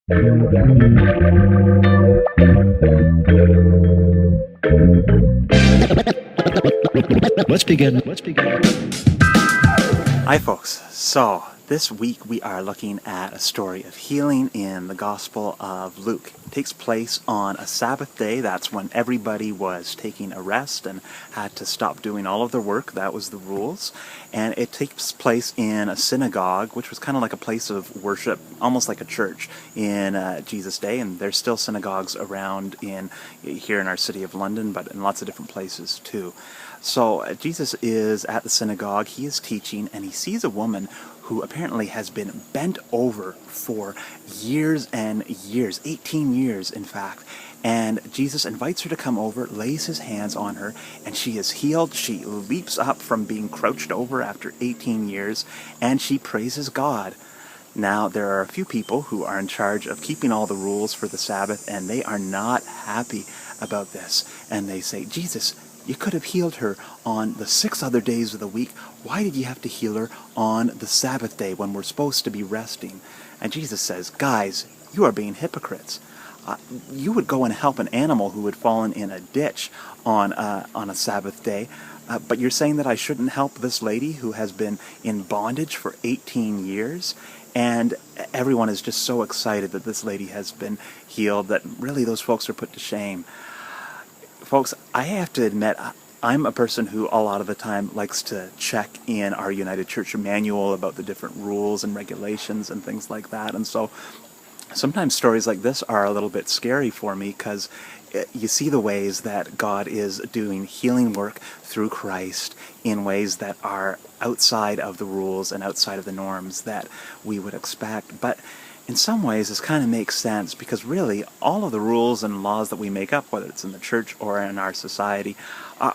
Let's begin. Hi folks, so this week we are looking at a story of healing in the Gospel of Luke. It takes place on a Sabbath day. That's when everybody was taking a rest and had to stop doing all of their work. That was the rules. And it takes place in a synagogue, which was kind of like a place of worship, almost like a church in Jesus' day. And there's still synagogues around here in our city of London, but in lots of different places too. So Jesus is at the synagogue, he is teaching, and he sees a woman who apparently has been bent over for years and years, 18 years in fact. And Jesus invites her to come over, lays his hands on her, and she is healed. She leaps up from being crouched over after 18 years, and she praises God. Now, there are a few people who are in charge of keeping all the rules for the Sabbath, and they are not happy about this. And they say, Jesus, you could have healed her on the 6 other days of the week. Why did you have to heal her on the Sabbath day when we're supposed to be resting? And Jesus says, guys, you are being hypocrites. You would go and help an animal who had fallen in a ditch on a Sabbath day, but you're saying that I shouldn't help this lady who has been in bondage for 18 years? And everyone is just so excited that this lady has been healed that really those folks are put to shame. Folks, I have to admit, I'm a person who a lot of the time likes to check in our United Church manual about the different rules and regulations and things like that. And so sometimes stories like this are a little bit scary for me because you see the ways that God is doing healing work through Christ in ways that are outside of the rules and outside of the norms that we would expect. But in some ways, this kind of makes sense because really all of the rules and laws that we make up, whether it's in the church or in our society,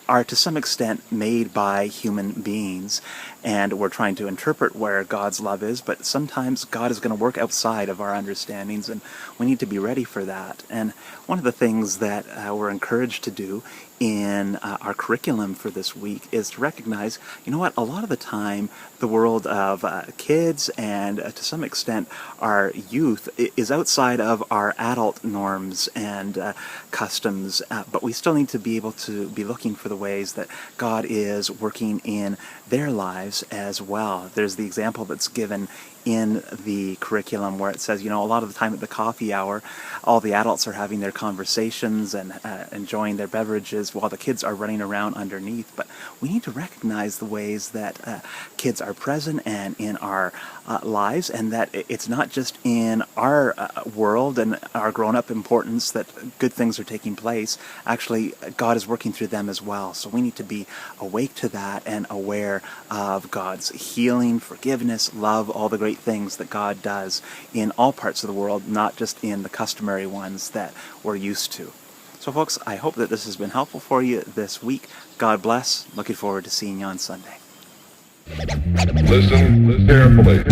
are to some extent made by human beings. And we're trying to interpret where God's love is, but sometimes God is going to work outside of our understandings, and we need to be ready for that. And one of the things that we're encouraged to do in our curriculum for this week is to recognize, you know what, a lot of the time the world of kids and to some extent our youth is outside of our adult norms and customs, but we still need to be able to be looking for the ways that God is working in their lives as well. There's the example that's given in the curriculum where it says, a lot of the time at the coffee hour, all the adults are having their conversations and enjoying their beverages while the kids are running around underneath. But we need to recognize the ways that kids are present and in our lives, and that it's not just in our world and our grown-up importance that good things are taking place. Actually, God is working through them as well. So we need to be awake to that and aware of God's healing, forgiveness, love, all the great things that God does in all parts of the world, not just in the customary ones that we're used to. So folks, I hope that this has been helpful for you this week. God bless. Looking forward to seeing you on Sunday. Listen carefully.